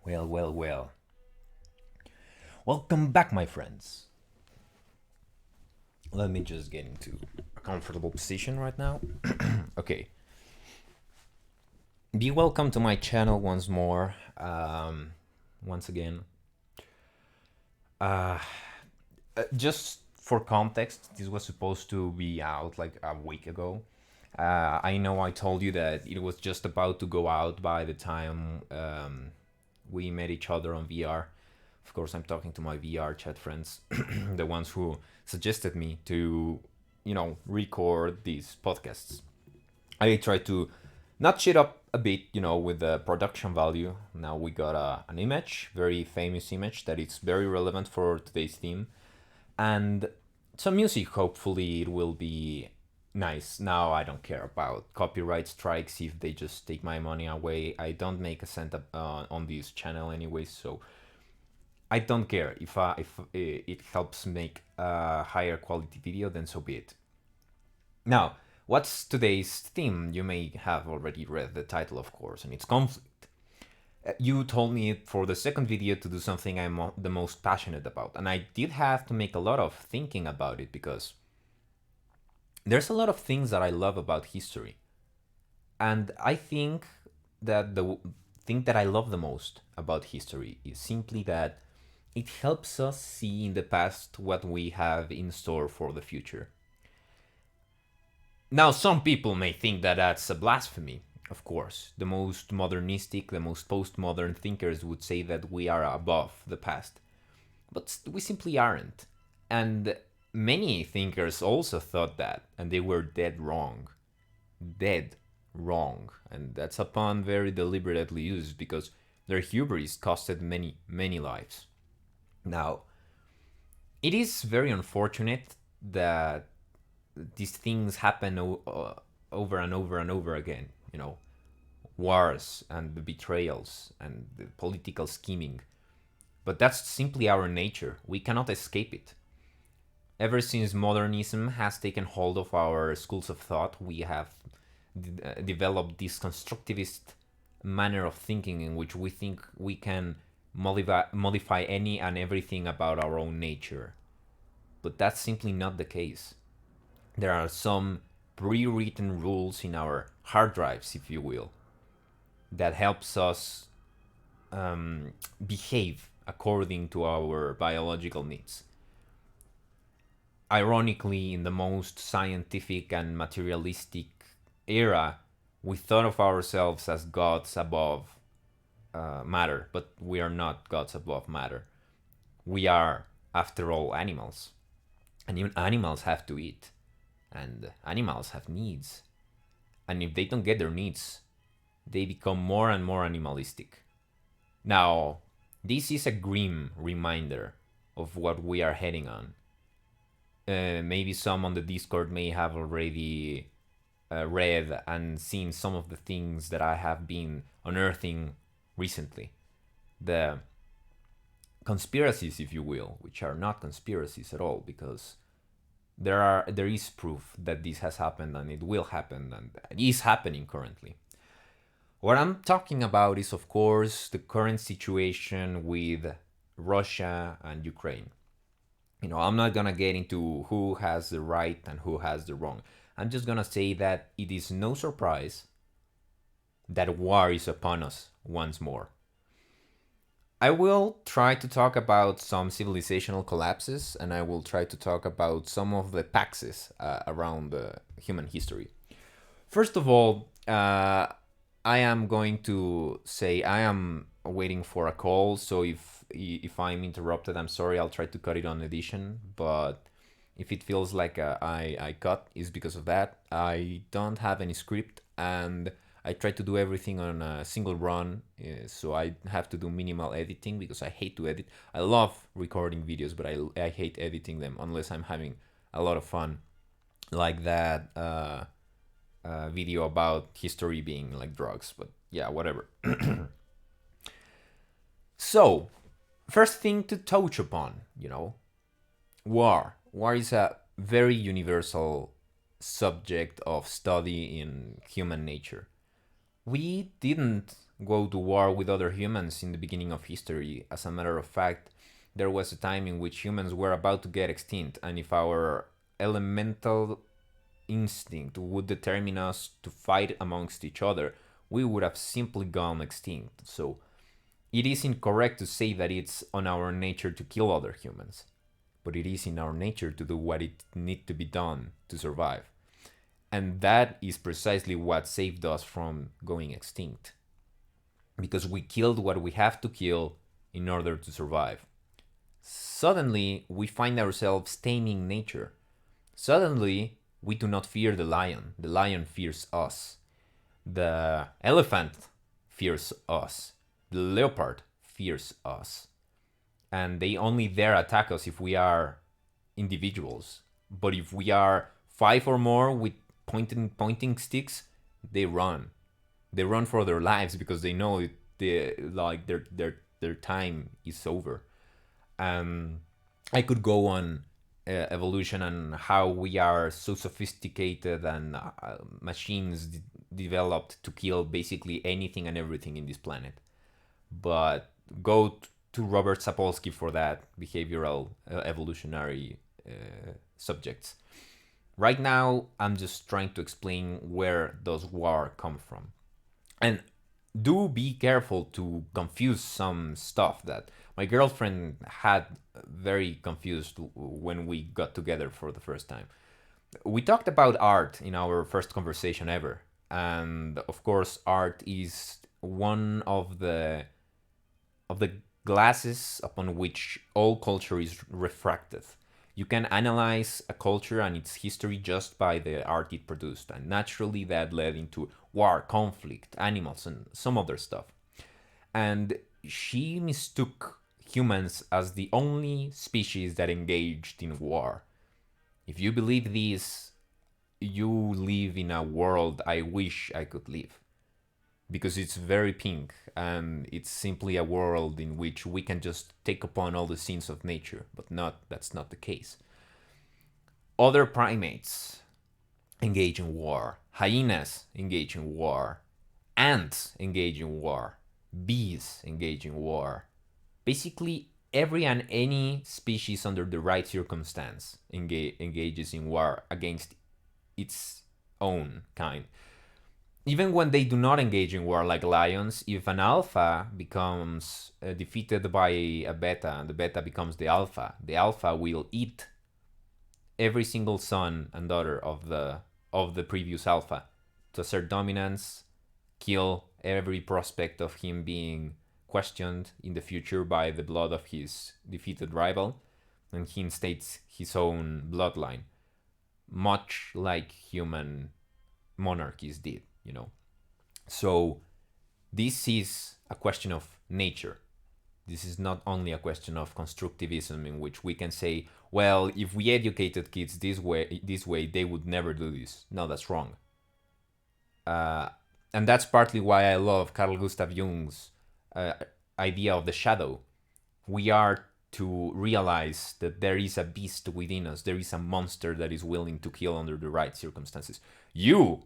Well, well, well. Welcome back, my friends. Let me just get into a comfortable position right now. Okay. Be welcome to my channel once more. Once again. Uh, just for context, this was supposed to be out like a week ago. I know I told you that it was just about to go out by the time we met each other on VR. Of course, I'm talking to my VR chat friends, the ones who suggested me to, record these podcasts. I tried to not shit up a bit, with the production value. Now we got an image, very famous image that is very relevant for today's theme, and some music. Hopefully, it will be nice. Now I don't care about copyright strikes if they just take my money away. I don't make a cent on this channel anyway, so I don't care if it helps make a higher quality video. Then so be it. Now, what's today's theme? You may have already read the title, of course, and it's conflict. You told me for the second video to do something I'm the most passionate about, and I did have to make a lot of thinking about it because there's a lot of things that I love about history. And I think that the thing that I love the most about history is simply that it helps us see in the past what we have in store for the future. Now, some people may think that that's a blasphemy. Of course, the most modernistic, the most postmodern thinkers would say that we are above the past. But we simply aren't. And many thinkers also thought that, and they were dead wrong. Dead wrong. And that's a pun very deliberately used because their hubris costed many, many lives. Now, it is very unfortunate that these things happen over and over and over again. Wars and the betrayals and the political scheming. But that's simply our nature. We cannot escape it. Ever since modernism has taken hold of our schools of thought, we have developed this constructivist manner of thinking in which we think we can modify any and everything about our own nature. But that's simply not the case. There are some pre-written rules in our hard drives, if you will, that helps us behave according to our biological needs. Ironically, in the most scientific and materialistic era, we thought of ourselves as gods above matter, but we are not gods above matter. We are, after all, animals. And even animals have to eat. And animals have needs. And if they don't get their needs, they become more and more animalistic. Now, this is a grim reminder of what we are heading on. Maybe some on the Discord may have already read and seen some of the things that I have been unearthing recently. The conspiracies, if you will, which are not conspiracies at all, because there is proof that this has happened and it will happen and it is happening currently. What I'm talking about is, of course, the current situation with Russia and Ukraine. I'm not gonna get into who has the right and who has the wrong. I'm just gonna say that it is no surprise that war is upon us once more. I will try to talk about some civilizational collapses, and I will try to talk about some of the paxes around human history. First of all, I am going to say I am waiting for a call, so if I'm interrupted, I'm sorry. I'll try to cut it on edition, but if it feels like I cut, is because of that. I don't have any script, and I try to do everything on a single run, so I have to do minimal editing because I hate to edit. I love recording videos, but I hate editing them unless I'm having a lot of fun, like that video about history being like drugs. But yeah, whatever. So, first thing to touch upon, war. War is a very universal subject of study in human nature. We didn't go to war with other humans in the beginning of history. As a matter of fact, there was a time in which humans were about to get extinct, and if our elemental instinct would determine us to fight amongst each other, we would have simply gone extinct. So it is incorrect to say that it's on our nature to kill other humans, but it is in our nature to do what it needs to be done to survive. And that is precisely what saved us from going extinct. Because we killed what we have to kill in order to survive. Suddenly, we find ourselves taming nature. Suddenly, we do not fear the lion. The lion fears us. The elephant fears us. The leopard fears us. And they only dare attack us if we are individuals. But if we are five or more with pointing sticks, they run. They run for their lives because they know their time is over. I could go on evolution and how we are so sophisticated and machines developed to kill basically anything and everything in this planet. But go to Robert Sapolsky for that behavioral evolutionary subjects. Right now, I'm just trying to explain where those war come from. And do be careful to confuse some stuff that my girlfriend had very confused when we got together for the first time. We talked about art in our first conversation ever. And of course, art is one of the glasses upon which all culture is refracted. You can analyze a culture and its history just by the art it produced, and naturally that led into war, conflict, animals, and some other stuff. And she mistook humans as the only species that engaged in war. If you believe this, you live in a world I wish I could live. Because it's very pink and it's simply a world in which we can just take upon all the scenes of nature, but that's not the case. Other primates engage in war. Hyenas engage in war. Ants engage in war. Bees engage in war. Basically, every and any species under the right circumstance engages in war against its own kind. Even when they do not engage in war, like lions, if an alpha becomes defeated by a beta and the beta becomes the alpha will eat every single son and daughter of the previous alpha to assert dominance, kill every prospect of him being questioned in the future by the blood of his defeated rival, and he instates his own bloodline, much like human monarchies did, you know. So this is a question of nature. This is not only a question of constructivism in which we can say, well, if we educated kids this way, they would never do this. No, that's wrong. And that's partly why I love Carl Gustav Jung's idea of the shadow. We are to realize that there is a beast within us. There is a monster that is willing to kill under the right circumstances. You,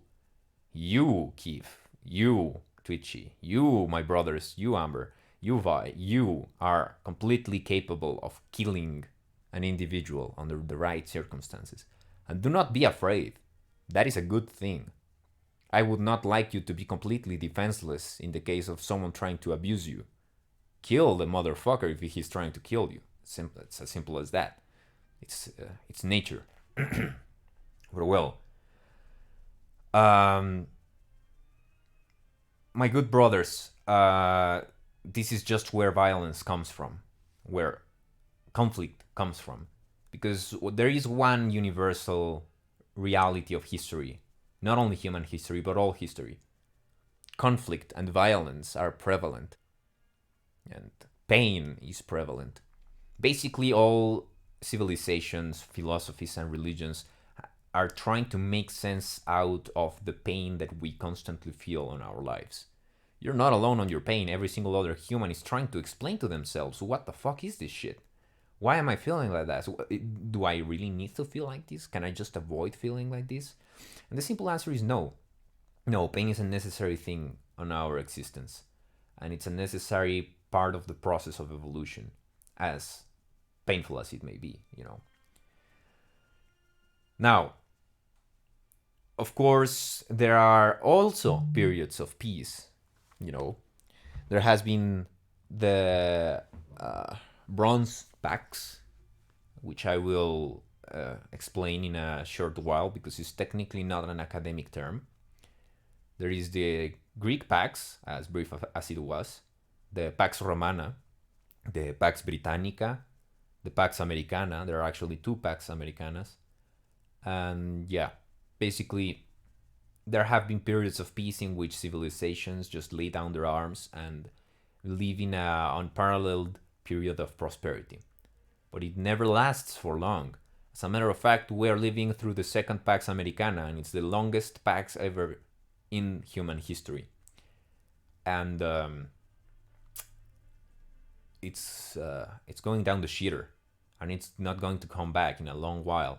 Keith, you, Twitchy, you, my brothers, you, Amber, you, Vi, you are completely capable of killing an individual under the right circumstances. And do not be afraid. That is a good thing. I would not like you to be completely defenseless in the case of someone trying to abuse you. Kill the motherfucker if he's trying to kill you. It's as simple as that. It's nature. But well, my good brothers, this is just where violence comes from, where conflict comes from, because there is one universal reality of history, not only human history but all history. Conflict and violence are prevalent, and pain is prevalent. Basically, all civilizations, philosophies, and religions are trying to make sense out of the pain that we constantly feel in our lives. You're not alone on your pain. Every single other human is trying to explain to themselves, what the fuck is this shit? Why am I feeling like that? Do I really need to feel like this? Can I just avoid feeling like this? And the simple answer is no. No, pain is a necessary thing on our existence. and it's a necessary part of the process of evolution, as painful as it may be, you know. Now, of course, there are also periods of peace, you know. There has been the bronze pacts, which I will explain in a short while because it's technically not an academic term. There is the Greek Pax, as brief as it was, the Pax Romana, the Pax Britannica, the Pax Americana. There are actually two Pax Americanas. And yeah, basically, there have been periods of peace in which civilizations just lay down their arms and live in an unparalleled period of prosperity. But it never lasts for long. As a matter of fact, we are living through the second Pax Americana, and it's the longest Pax ever in human history. And it's going down the shitter, and it's not going to come back in a long while.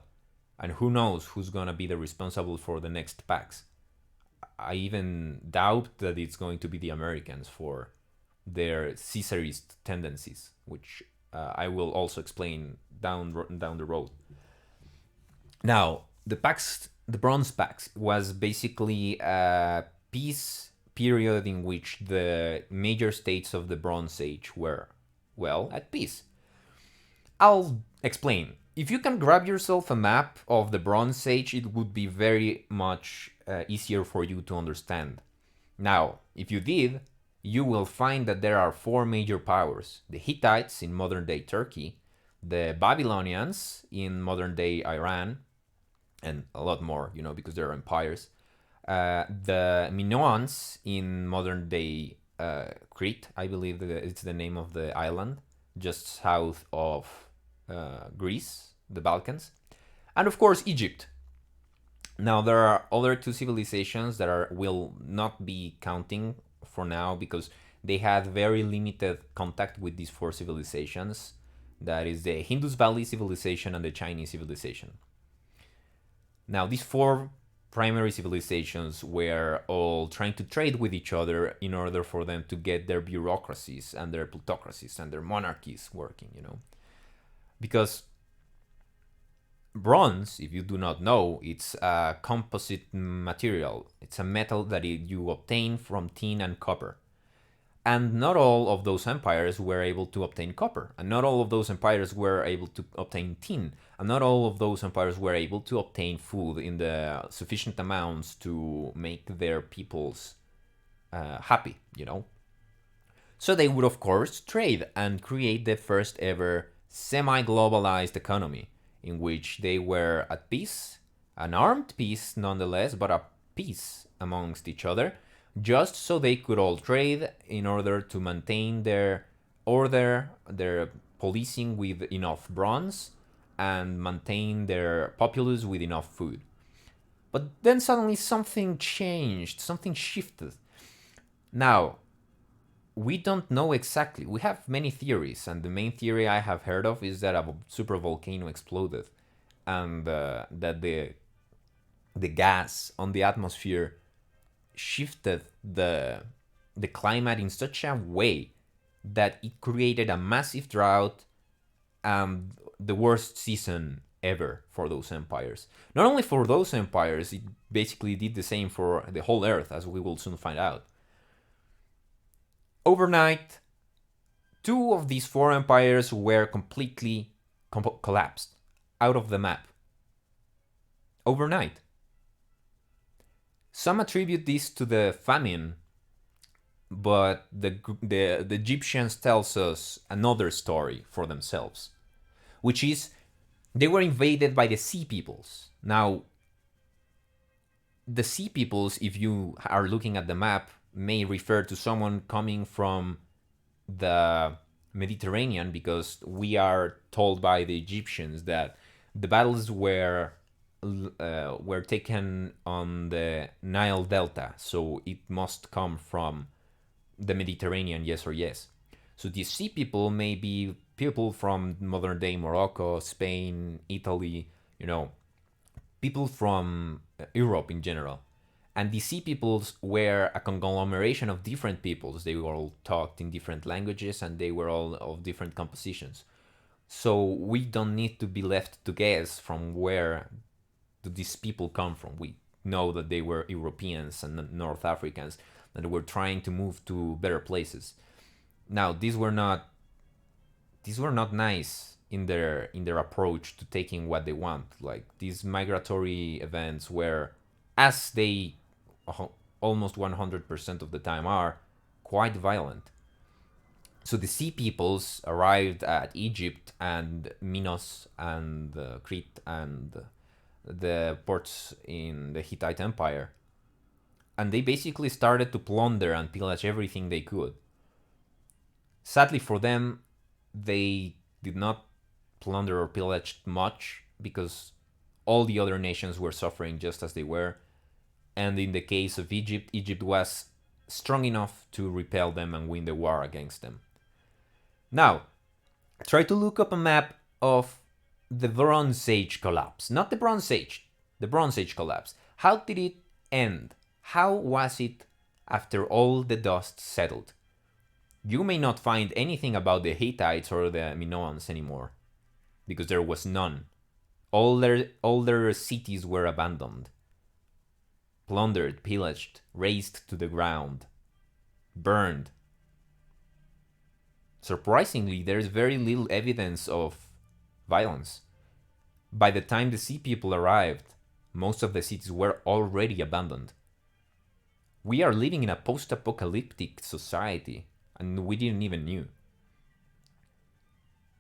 And who knows who's gonna be the responsible for the next Pax? I even doubt that it's going to be the Americans for their Caesarist tendencies, which I will also explain down the road. Now, the Bronze Pax was basically a peace period in which the major states of the Bronze Age were, well, at peace. I'll explain. If you can grab yourself a map of the Bronze Age, it would be very much easier for you to understand. Now, if you did, you will find that there are four major powers: the Hittites in modern day Turkey, the Babylonians in modern day Iran, and a lot more, you know, because they're empires. The Minoans in modern day Crete, I believe it's the name of the island, just south of Greece, the Balkans, and of course Egypt. Now there are other two civilizations that will not be counting for now because they had very limited contact with these four civilizations. That is the Indus Valley civilization and the Chinese civilization. Now these four primary civilizations were all trying to trade with each other in order for them to get their bureaucracies and their plutocracies and their monarchies working, you know. Because bronze, if you do not know, it's a composite material. It's a metal that you obtain from tin and copper. And not all of those empires were able to obtain copper. And not all of those empires were able to obtain tin. And not all of those empires were able to obtain food in the sufficient amounts to make their peoples happy, you know. So they would, of course, trade and create the first ever semi-globalized economy in which they were at peace, an armed peace nonetheless, but a peace amongst each other, just so they could all trade in order to maintain their order, their policing with enough bronze, and maintain their populace with enough food. But then suddenly something changed, something shifted. Now, we don't know exactly. We have many theories, and the main theory I have heard of is that a supervolcano exploded, and that the gas on the atmosphere shifted the climate in such a way that it created a massive drought and the worst season ever for those empires. Not only for those empires, it basically did the same for the whole Earth, as we will soon find out. Overnight, two of these four empires were completely collapsed, out of the map. Overnight. Some attribute this to the famine, but the Egyptians tells us another story for themselves, which is they were invaded by the Sea Peoples. Now, the Sea Peoples, if you are looking at the map, may refer to someone coming from the Mediterranean, because we are told by the Egyptians that the battles were taken on the Nile Delta, so it must come from the Mediterranean, yes or yes. So these Sea People may be people from modern day Morocco, Spain, Italy, you know, people from Europe in general. And the sea peoples were a conglomeration of different peoples. They were all talked in different languages and they were all of different compositions. So we don't need to be left to guess from where do these people come from. We know that they were Europeans and North Africans that were trying to move to better places. Now these were not nice in their approach to taking what they want. Like these migratory events were, as they almost 100% of the time are, quite violent. So the sea peoples arrived at Egypt and Minos and Crete and the ports in the Hittite Empire. And they basically started to plunder and pillage everything they could. Sadly for them, they did not plunder or pillage much because all the other nations were suffering just as they were. And in the case of Egypt, Egypt was strong enough to repel them and win the war against them. Now, try to look up a map of the Bronze Age collapse. Not the Bronze Age, the Bronze Age collapse. How did it end? How was it after all the dust settled? You may not find anything about the Hittites or the Minoans anymore, because there was none. All their cities were abandoned, plundered, pillaged, razed to the ground, burned. Surprisingly, there is very little evidence of violence. By the time the sea people arrived, most of the cities were already abandoned. We are living in a post-apocalyptic society, and we didn't even knew.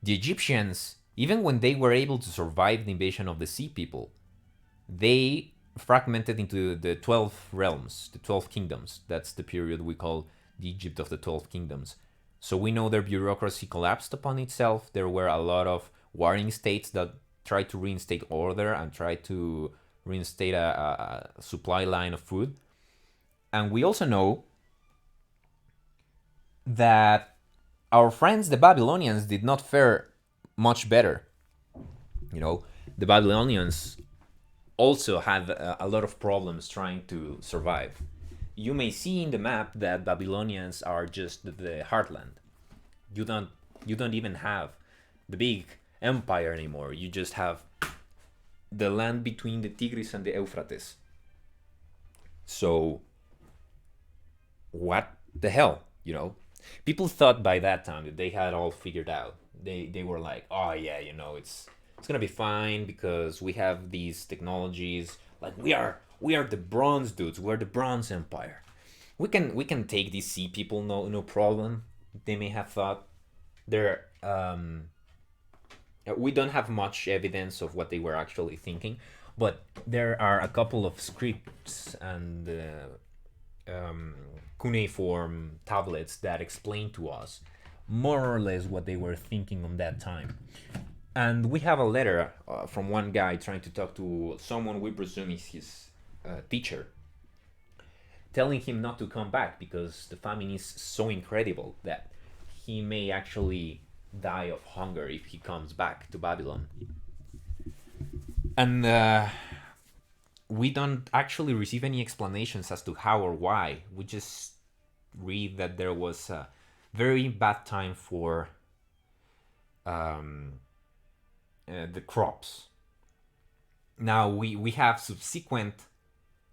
The Egyptians, even when they were able to survive the invasion of the sea people, they fragmented into the 12 realms, the 12 kingdoms. That's the period we call the Egypt of the 12 kingdoms. So we know their bureaucracy collapsed upon itself. There were a lot of warring states that tried to reinstate order and tried to reinstate a supply line of food. And we also know that our friends, the Babylonians, did not fare much better. You know, the Babylonians also had a lot of problems trying to survive. You may see in the map that Babylonians are just the heartland. You don't even have the big empire anymore. You just have the land between the Tigris and the Euphrates. So what the hell, you know? People thought by that time that they had all figured out. They were like, oh yeah, you know, it's gonna be fine because we have these technologies. Like we are the bronze dudes. We're the Bronze Empire. We can take these sea people, no problem. They may have thought. They're we don't have much evidence of what they were actually thinking, but there are a couple of scripts and cuneiform tablets that explain to us more or less what they were thinking on that time. And we have a letter from one guy trying to talk to someone we presume is his teacher, telling him not to come back because the famine is so incredible that he may actually die of hunger if he comes back to Babylon. And we don't actually receive any explanations as to how or why. We just read that there was a very bad time for the crops. Now we have subsequent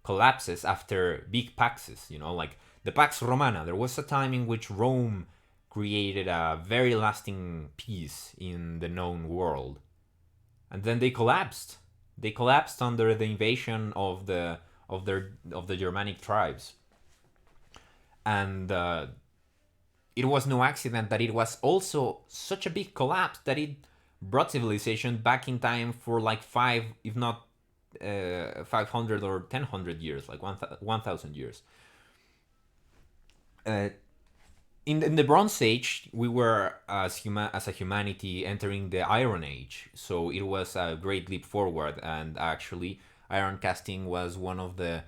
collapses after big paxes, you know, like the Pax Romana. There was a time in which Rome created a very lasting peace in the known world, and then they collapsed. They collapsed under the invasion of the Germanic tribes, and it was no accident that it was also such a big collapse that it brought civilization back in time for like 5, if not 500 or 1000 years, like 1000 years. In the Bronze Age, we were as a humanity entering the Iron Age, so it was a great leap forward. And actually, iron casting was one of the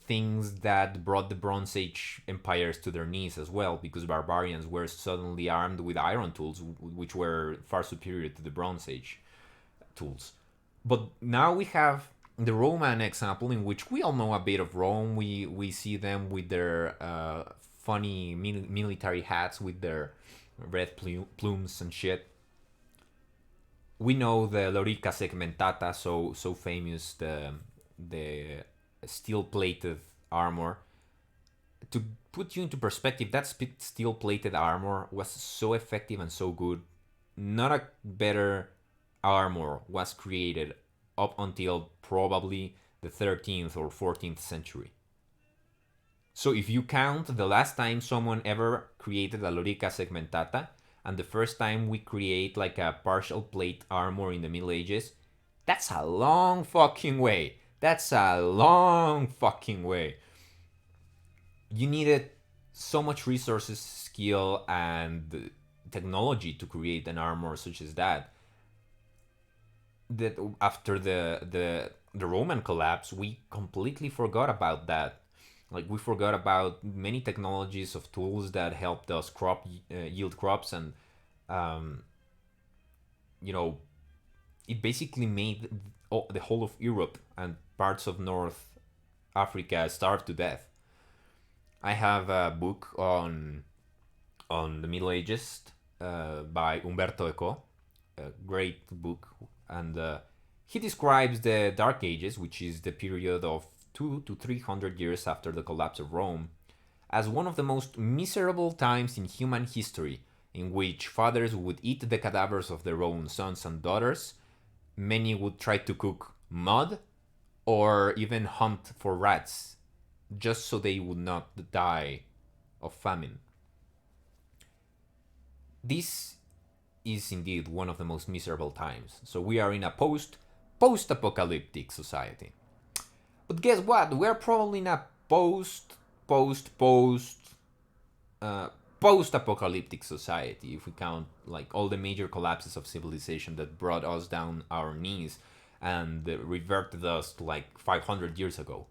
things that brought the Bronze Age empires to their knees as well, because barbarians were suddenly armed with iron tools, which were far superior to the Bronze Age tools. But now we have the Roman example, in which we all know a bit of Rome. We see them with their funny military hats with their red plumes and shit. We know the Lorica segmentata, so famous, the steel plated armor. To put you into perspective, that steel plated armor was so effective and so good. Not a better armor was created up until probably the 13th or 14th century. So if you count the last time someone ever created a Lorica segmentata and the first time we create like a partial plate armor in the Middle Ages, that's a long fucking way. That's a long fucking way. You needed so much resources, skill, and technology to create an armor such as that. That after the Roman collapse, we completely forgot about that. Like we forgot about many technologies of tools that helped us yield crops, and um, you know, it basically made the whole of Europe and parts of North Africa starve to death. I have a book on the Middle Ages by Umberto Eco, a great book, and he describes the Dark Ages, which is the period of 200 to 300 years after the collapse of Rome, as one of the most miserable times in human history, in which fathers would eat the cadavers of their own sons and daughters. Many would try to cook mud or even hunt for rats just so they would not die of famine. This is indeed one of the most miserable times. So we are in a post apocalyptic society. But guess what? We're probably in a post uh, post apocalyptic society if we count like all the major collapses of civilization that brought us down our knees and reverted us to like 500 years ago.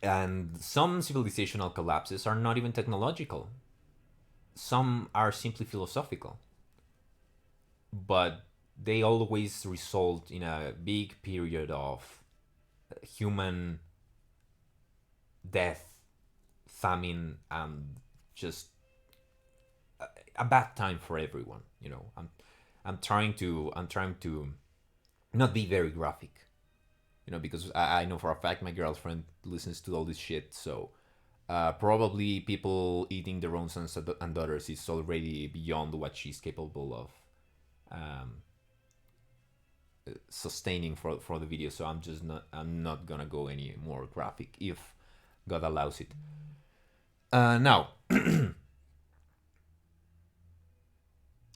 And some civilizational collapses are not even technological. Some are simply philosophical. But they always result in a big period of human death, famine, and just a bad time for everyone. I'm trying to not be very graphic, because I know for a fact my girlfriend listens to all this shit. So probably people eating their own sons and daughters is already beyond what she's capable of um, sustaining for the video. So I'm not gonna go any more graphic if God allows it. Now,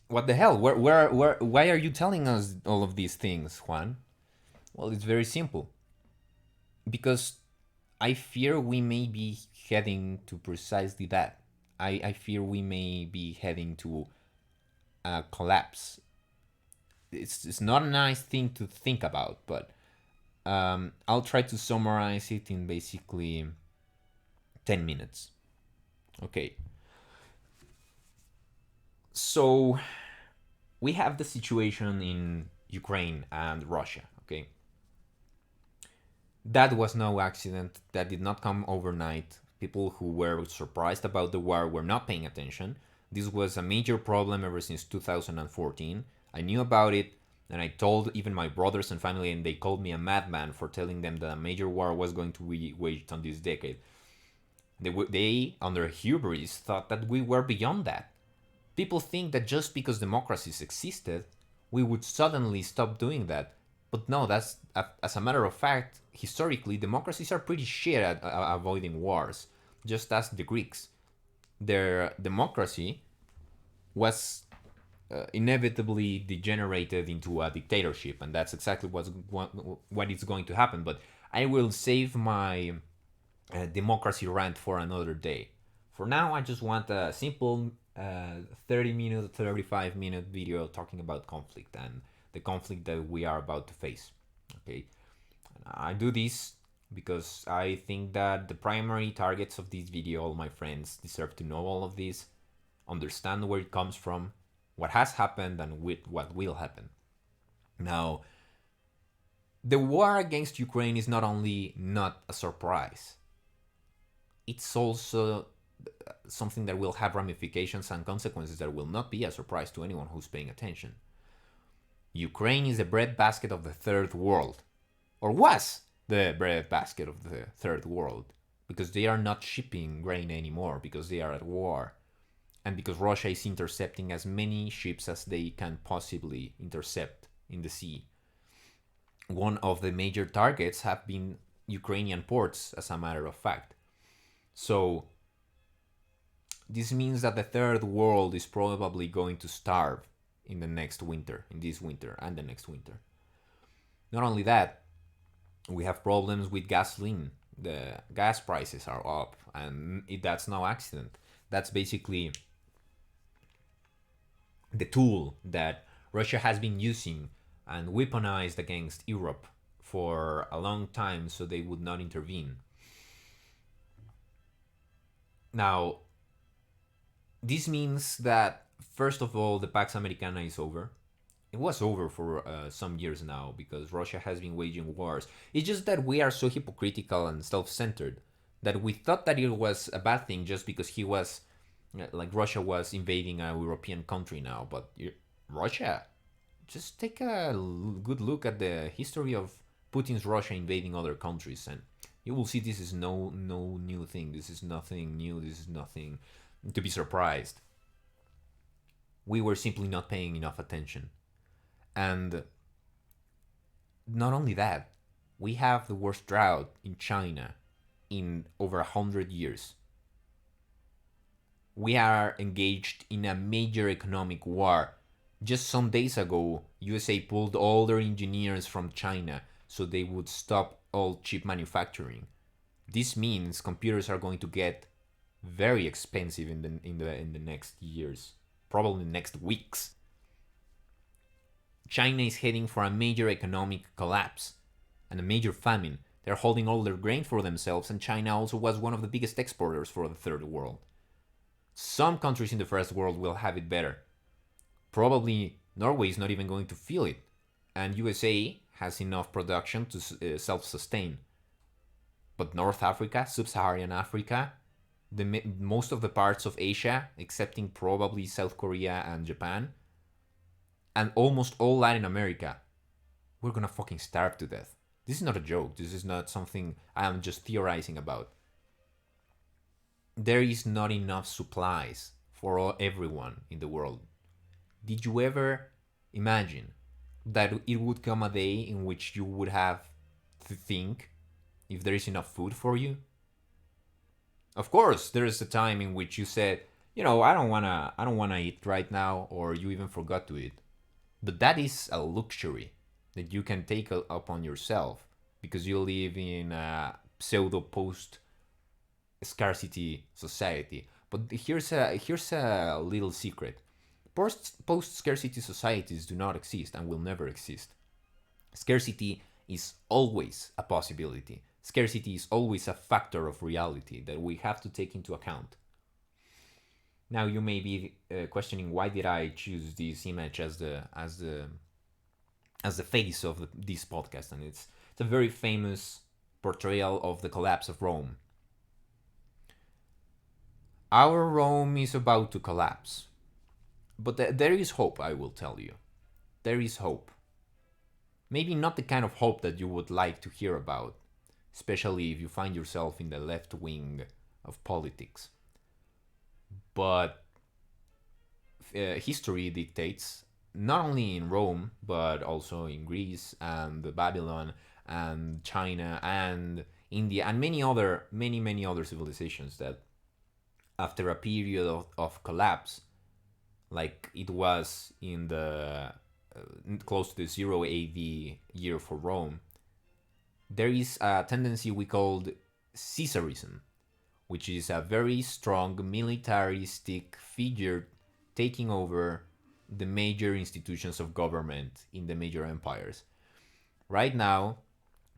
what the hell? Why are you telling us all of these things, Juan? Well, it's very simple. Because I fear we may be heading to precisely that. I fear we may be heading to a collapse. It's not a nice thing to think about, but I'll try to summarize it in basically 10 minutes. Okay. So we have the situation in Ukraine and Russia, okay? That was no accident. That did not come overnight. People who were surprised about the war were not paying attention. This was a major problem ever since 2014. I knew about it, and I told even my brothers and family, and they called me a madman for telling them that a major war was going to be waged on this decade. They, under hubris, thought that we were beyond that. People think that just because democracies existed, we would suddenly stop doing that. But no, as a matter of fact, historically, democracies are pretty shit at avoiding wars. Just ask the Greeks. Their democracy was inevitably degenerated into a dictatorship, and that's exactly what is going to happen. But I will save my democracy rant for another day. For now, I just want a simple 30-minute, 35-minute video talking about conflict and the conflict that we are about to face. Okay, I do this because I think that the primary targets of this video, all my friends, deserve to know all of this, understand where it comes from, what has happened, and with what will happen. Now, The war against Ukraine is not only not a surprise, it's also something that will have ramifications and consequences that will not be a surprise to anyone who's paying attention. Ukraine is the breadbasket of the third world, or was the breadbasket of the third world, because they are not shipping grain anymore because they are at war, and because Russia is intercepting as many ships as they can possibly intercept in the sea. One of the major targets have been Ukrainian ports, as a matter of fact. So this means that the third world is probably going to starve in the next winter, in this winter and the next winter. Not only that, we have problems with gasoline. The gas prices are up, and that's no accident. That's basically the tool that Russia has been using and weaponized against Europe for a long time so they would not intervene. Now, this means that, first of all, the Pax Americana is over. It was over for some years now because Russia has been waging wars. It's just that we are so hypocritical and self centered that we thought that it was a bad thing just because he was, like, Russia was invading a European country now. But Russia, just take a good look at the history of Putin's Russia invading other countries, and you will see this is no new thing. This is nothing new. This is nothing to be surprised. We were simply not paying enough attention. And not only that, we have the worst drought in China in over 100 years. We are engaged in a major economic war. Just some days ago, USA pulled all their engineers from China so they would stop all chip manufacturing. This means computers are going to get very expensive in the next years, probably next weeks. China is heading for a major economic collapse and a major famine. They're holding all their grain for themselves, and China also was one of the biggest exporters for the third world. Some countries in the first world will have it better. Probably Norway is not even going to feel it, and USA has enough production to self-sustain. But North Africa, Sub-Saharan Africa, most of the parts of Asia, excepting probably South Korea and Japan, and almost all Latin America, we're gonna fucking starve to death. This is not a joke. This is not something I am just theorizing about. There is not enough supplies for everyone in the world. Did you ever imagine that it would come a day in which you would have to think if there is enough food for you? Of course, there is a time in which you said, I don't wanna eat right now, or you even forgot to eat. But that is a luxury that you can take upon yourself because you live in a pseudo post scarcity society. But here's a little secret. Post scarcity societies do not exist and will never exist. Scarcity is always a possibility. Scarcity is always a factor of reality that we have to take into account. Now you may be questioning, why did I choose this image as the face of this podcast, and it's a very famous portrayal of the collapse of Rome. Our Rome is about to collapse, but there is hope. I will tell you, there is hope. Maybe not the kind of hope that you would like to hear about, especially if you find yourself in the left wing of politics. But history dictates, not only in Rome, but also in Greece and Babylon and China and India and many other civilizations, that after a period of collapse, like it was in the close to the 0 AD year for Rome, there is a tendency we called Caesarism, which is a very strong militaristic figure taking over the major institutions of government in the major empires. Right now,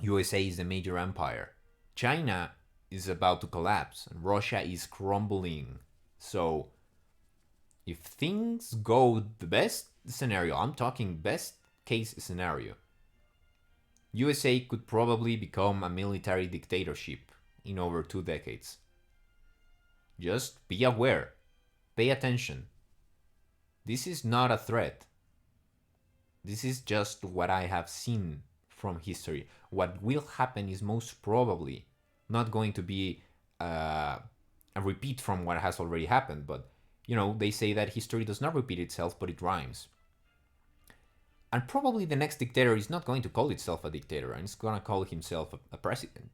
USA is the major empire. China is about to collapse, and Russia is crumbling. So, if things go the best scenario, I'm talking best case scenario, USA could probably become a military dictatorship in over 2 decades. Just be aware, pay attention. This is not a threat. This is just what I have seen from history. What will happen is most probably not going to be a repeat from what has already happened, but they say that history does not repeat itself, but it rhymes. And probably the next dictator is not going to call itself a dictator, and it's going to call himself a president,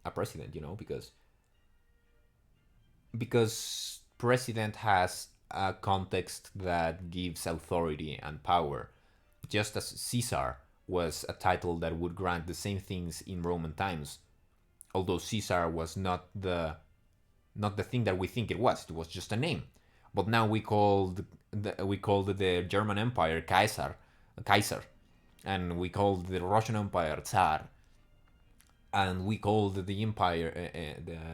because president has a context that gives authority and power, just as Caesar was a title that would grant the same things in Roman times, although Caesar was not the thing that we think it was. It was just a name. But now we called the German Empire Kaiser, and we called the Russian Empire Tsar, and we called the the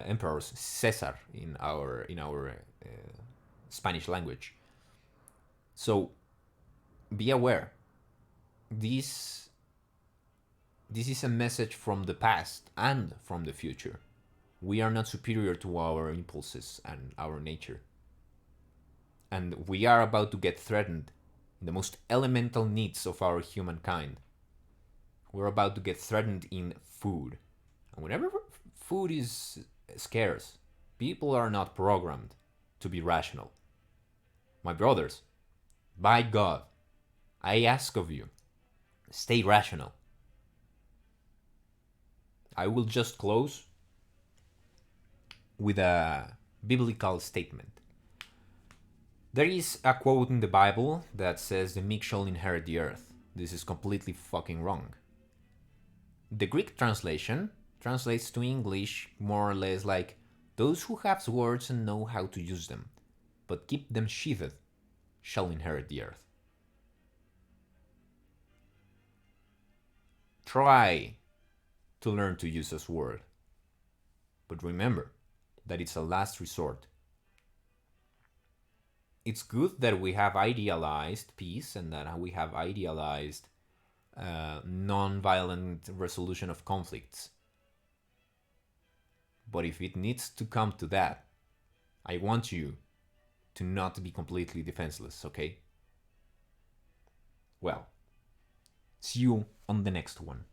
emperors Caesar in our Spanish language. So be aware. This this is a message from the past and from the future. We are not superior to our impulses and our nature. And we are about to get threatened in the most elemental needs of our humankind. We're about to get threatened in food. And whenever food is scarce, people are not programmed to be rational. My brothers, by God, I ask of you, stay rational. I will just close with a biblical statement. There is a quote in the Bible that says the meek shall inherit the earth. This is completely fucking wrong. The Greek translation translates to English more or less like those who have swords and know how to use them, but keep them sheathed, shall inherit the earth. Try to learn to use a sword, but remember that it's a last resort. It's good that we have idealized peace and that we have idealized non-violent resolution of conflicts. But if it needs to come to that, I want you to not be completely defenseless, okay? Well, see you on the next one.